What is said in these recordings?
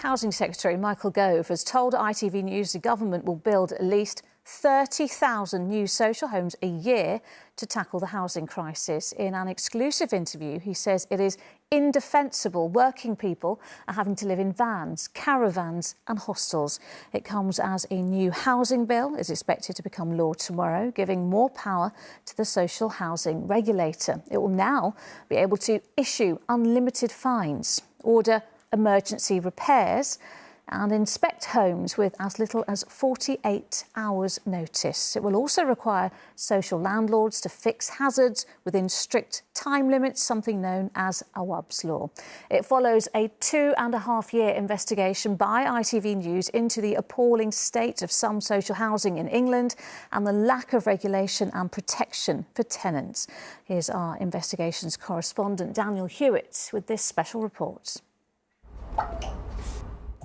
Housing Secretary Michael Gove has told ITV News the government will build at least 30,000 new social homes a year to tackle the housing crisis. In an exclusive interview, he says it is indefensible working people are having to live in vans, caravans and hostels. It comes as a new housing bill is expected to become law tomorrow, giving more power to the social housing regulator. It will now be able to issue unlimited fines, order emergency repairs and inspect homes with as little as 48 hours' notice. It will also require social landlords to fix hazards within strict time limits, something known as Awab's Law. It follows a 2.5-year investigation by ITV News into the appalling state of some social housing in England and the lack of regulation and protection for tenants. Here's our investigations correspondent Dan Hewitt with this special report.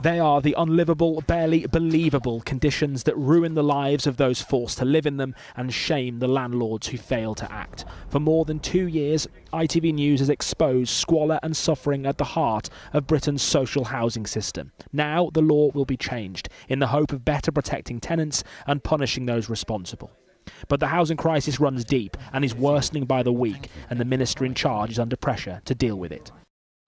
They are the unlivable, barely believable conditions that ruin the lives of those forced to live in them and shame the landlords who fail to act. For more than 2 years, ITV News has exposed squalor and suffering at the heart of Britain's social housing system. Now the law will be changed in the hope of better protecting tenants and punishing those responsible. But the housing crisis runs deep and is worsening by the week, and the minister in charge is under pressure to deal with it.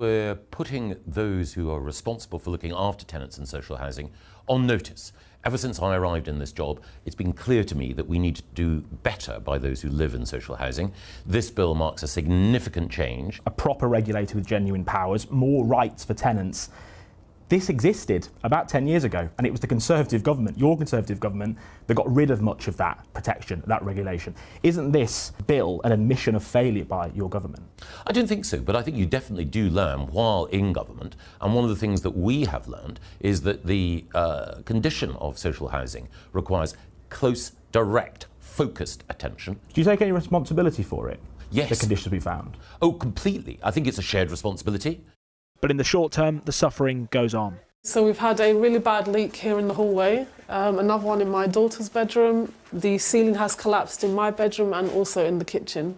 We're putting those who are responsible for looking after tenants in social housing on notice. Ever since I arrived in this job, it's been clear to me that we need to do better by those who live in social housing. This bill marks a significant change. A proper regulator with genuine powers, more rights for tenants. This existed about 10 years ago, and it was the Conservative government, your Conservative government, that got rid of much of that protection, that regulation. Isn't this bill an admission of failure by your government? I don't think so, but I think you definitely do learn while in government, and one of the things that we have learned is that the condition of social housing requires close, direct, focused attention. Do you take any responsibility for it? Yes. The conditions we found? Oh, completely. I think it's a shared responsibility. But in the short term, the suffering goes on. So we've had a really bad leak here in the hallway, another one in my daughter's bedroom. The ceiling has collapsed in my bedroom and also in the kitchen.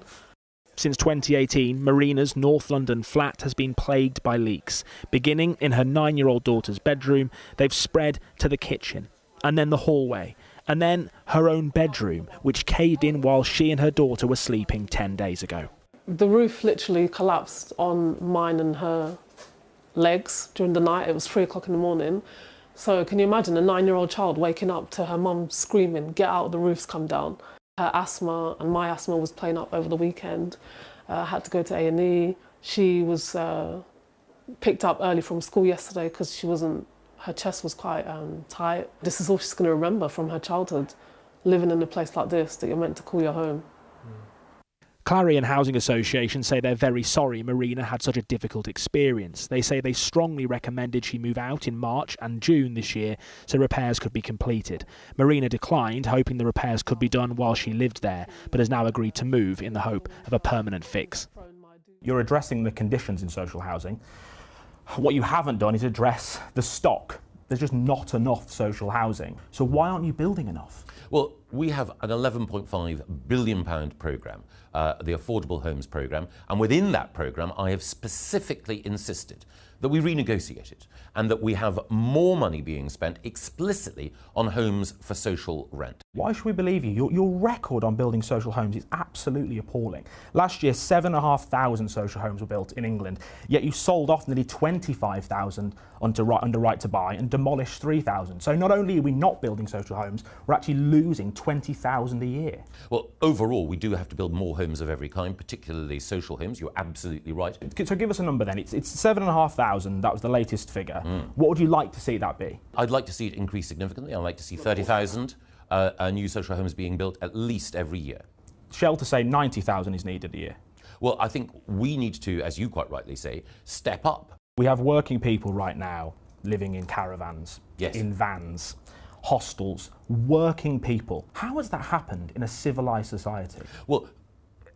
Since 2018, Marina's North London flat has been plagued by leaks. Beginning in her 9-year-old daughter's bedroom, they've spread to the kitchen, and then the hallway, and then her own bedroom, which caved in while she and her daughter were sleeping 10 days ago. The roof literally collapsed on mine and her legs during the night. It was 3 o'clock in the morning. So can you imagine a 9-year-old child waking up to her mum screaming, "Get out, the roof's come down." Her asthma and my asthma was playing up over the weekend. Had to go to A&E. She was picked up early from school yesterday because her chest was quite tight. This is all she's going to remember from her childhood, living in a place like this that you're meant to call your home. Clarion Housing Association say they're very sorry Marina had such a difficult experience. They say they strongly recommended she move out in March and June this year so repairs could be completed. Marina declined, hoping the repairs could be done while she lived there, but has now agreed to move in the hope of a permanent fix. You're addressing the conditions in social housing. What you haven't done is address the stock. There's just not enough social housing. So why aren't you building enough? Well, we have an £11.5 billion programme, the Affordable Homes programme, and within that programme I have specifically insisted that we renegotiate it and that we have more money being spent explicitly on homes for social rent. Why should we believe you? Your record on building social homes is absolutely appalling. Last year, 7,500 social homes were built in England, yet you sold off nearly 25,000 under right to buy and demolished 3,000. So not only are we not building social homes, we're actually losing 20,000 a year. Well, overall, we do have to build more homes of every kind, particularly social homes. You're absolutely right. So give us a number then. It's 7,500. That was the latest figure. What would you like to see that be? I'd like to see it increase significantly. I'd like to see 30,000 new social homes being built at least every year. Shelter say 90,000 is needed a year. Well, I think we need to, as you quite rightly say, step up. We have working people right now living in caravans, yes, in vans, hostels, working people. How has that happened in a civilised society? Well,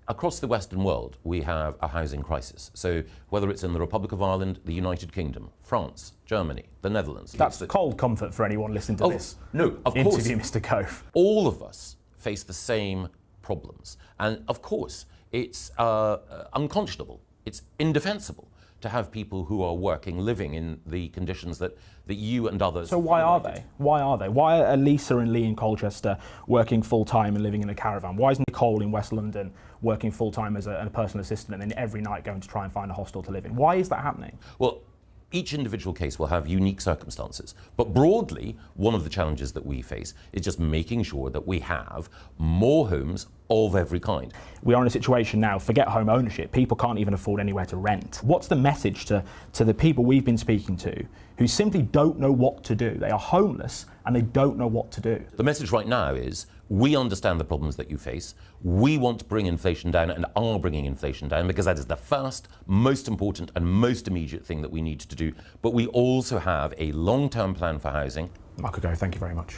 across the Western world, we have a housing crisis. So whether it's in the Republic of Ireland, the United Kingdom, France, Germany, the Netherlands. That's cold comfort for anyone listening to this interview, Mr. Gove. All of us face the same problems. And of course, it's unconscionable. It's indefensible to have people who are working, living in the conditions that you and others... So why are they? Why are they? Why are Lisa and Lee in Colchester working full-time and living in a caravan? Why is Nicole in West London working full-time as a personal assistant and then every night going to try and find a hostel to live in? Why is that happening? Well, each individual case will have unique circumstances, but broadly, one of the challenges that we face is just making sure that we have more homes of every kind. We are in a situation now, forget home ownership, people can't even afford anywhere to rent. What's the message to the people we've been speaking to who simply don't know what to do? They are homeless and they don't know what to do. The message right now is, we understand the problems that you face. We want to bring inflation down and are bringing inflation down because that is the first, most important and most immediate thing that we need to do. But we also have a long-term plan for housing. Michael Gove, thank you very much.